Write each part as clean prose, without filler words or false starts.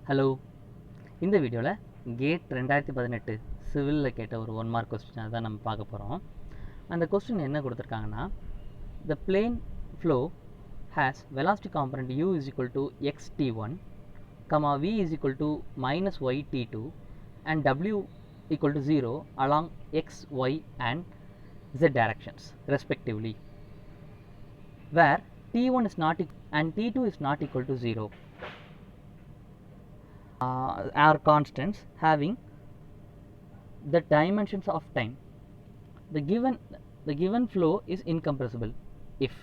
Hello, இந்த வீடியோவில் gate 2018 சிவிலில் கேட்ட ஒரு 1 மார்க் கொஸ்டின் தான் நம்ம பார்க்க போகிறோம். அந்த கொஸ்டின் என்ன கொடுத்துருக்காங்கன்னா, the plane flow has velocity component u is equal to xt1, v is equal to minus yt2 and w equal to 0 along x, y and z directions respectively, where t1 is not and t2 is not equal to 0. Are constants having the dimensions of time. The given flow is incompressible if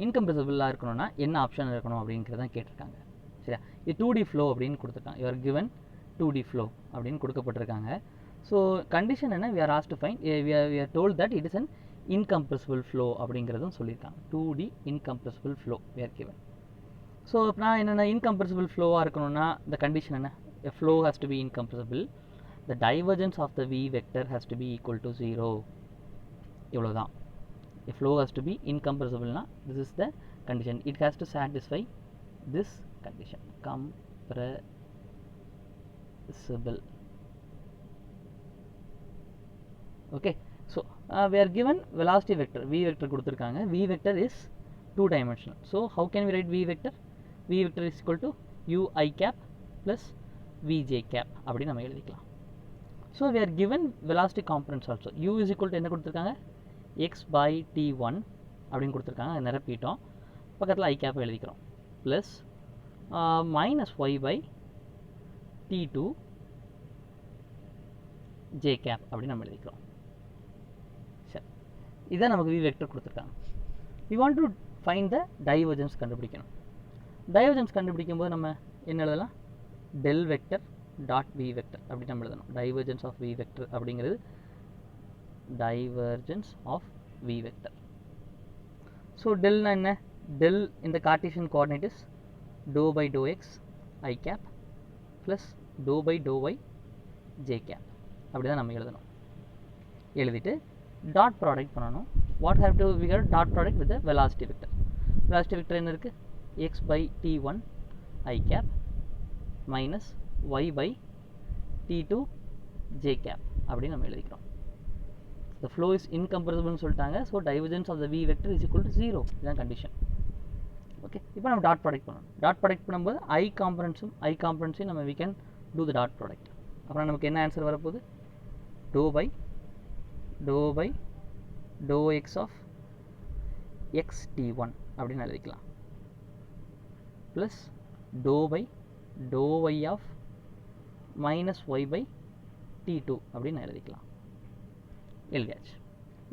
incompressible இருக்கணும்னா என்ன option இருக்கணும் அப்படிங்கிறத கேட்டிருக்காங்க. சரியா, இது 2D flow அப்படின்னு கொடுத்துருக்காங்க. you are given 2D flow அப்படின்னு கொடுக்கப்பட்டிருக்காங்க. ஸோ கண்டிஷன் என்ன, we are asked to find, we are told that it is an incompressible flow அப்படிங்கிறதும் சொல்லியிருக்காங்க. 2D incompressible flow we are given. So இப்போ நான் என்னென்ன incompressible ஃப்ளோவாக இருக்கணும்னா the condition என்ன, a flow has to be incompressible, the divergence of the v vector has to be equal to 0. இவ்வளோதான். a flow has to be incompressible னா this is the condition, it has to satisfy this condition, compressible. okay, so we are given velocity vector v vector கொடுத்துருக்காங்க. v vector is 2 dimensional. so how can we write v vector? v vector is equal to u I cap plus vj cap அப்படி நம்ம எழுதிக்கலாம். so we are given velocity components also. u is equal to என்ன கொடுத்துருக்காங்க, x by t1 அப்படின்னு கொடுத்துருக்காங்க. அதை நிரப்பிட்டோம், பக்கத்தில் I cap எழுதிக்கிறோம், plus minus y by t2 j cap அப்படின்னு நம்ம எழுதிக்கிறோம். சரி, இதான் நமக்கு v vector கொடுத்துருக்காங்க. we want to find the divergence கண்டுபிடிக்கணும். டைவர்ஜென்ஸ் கண்டுபிடிக்கும் போது நம்ம என்ன எழுதலாம், del vector dot V vector அப்படி நம்ம எழுதணும். டைவர்ஜென்ஸ் ஆஃப் வி வெக்டர் அப்படிங்கிறது divergence of V vector. So டெல்னா என்ன, டெல் இந்த Cartesian coordinate is doe by to X I cap plus doe by doe Y J cap அப்படி தான் நம்ம எழுதணும். எழுதிட்டு டாட் ப்ராடக்ட் பண்ணணும். What have to we get dot product with velocity vector. Velocity vector என்ன இருக்குது, x by t1 I cap minus y by t2 j cap அப்படி நம்ம எழுதிக்கிறோம். the flow is incompressible னு சொல்லிட்டாங்க. so divergence of the v vector is equal to 0. இதுதான் condition. Okay, இப்போ நம்ம டாட் ப்ராடக்ட் பண்ணணும். டாட் ப்ராடக்ட் பண்ணும்போது I காம்பனன்ட்ஸையும் நம்ம we can do the dot product. அப்புறம் நமக்கு என்ன ஆன்சர் வரப்போகுது, d by to x of x t1 அப்படின்னு எழுதிக்கலாம், plus dou by dou y of minus y by t2 அப்படின்னு எழுதிக்கலாம். எழுதியாச்சு.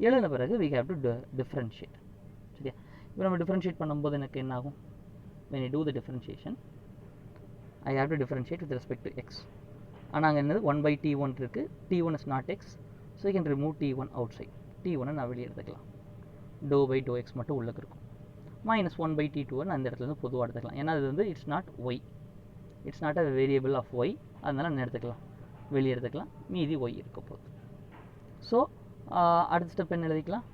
எழுதின பிறகு we have to differentiate. சரியா, இப்போ நம்ம differentiate பண்ணும்போது எனக்கு என்ன ஆகும், when you do the differentiation I have to differentiate with respect to x. ஆனால் அங்கே என்னது 1 by t1 இருக்குது, t1 is not x, so you can remove t1 outside. t1 நான் வெளியே எடுத்துக்கலாம், dou by dou x மட்டும் உள்ளே இருக்கும். மைனஸ் 1 by t2 அந்த இடத்துல இருந்து பொதுவாக எடுத்துக்கலாம். ஏன்னா அது வந்து it's not y, it's not a variable of y, அதனால என்ன எடுத்துக்கலாம், வெளியே எடுத்துக்கலாம், மீதி ஒய் இருக்க போகுது. ஸோ அடுத்த ஸ்டெப் என்ன எழுதிக்கலாம்,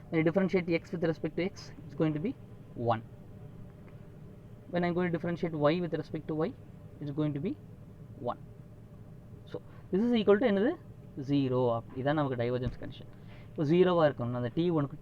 when you differentiate x with respect to x it's going to be 1. when I'm going to differentiate y with respect to y it's going to be 1. so this is equal to என்னது 0. இதான் நமக்கு divergence condition. இப்போ 0வாக இருக்கணும், அந்த t1க்கு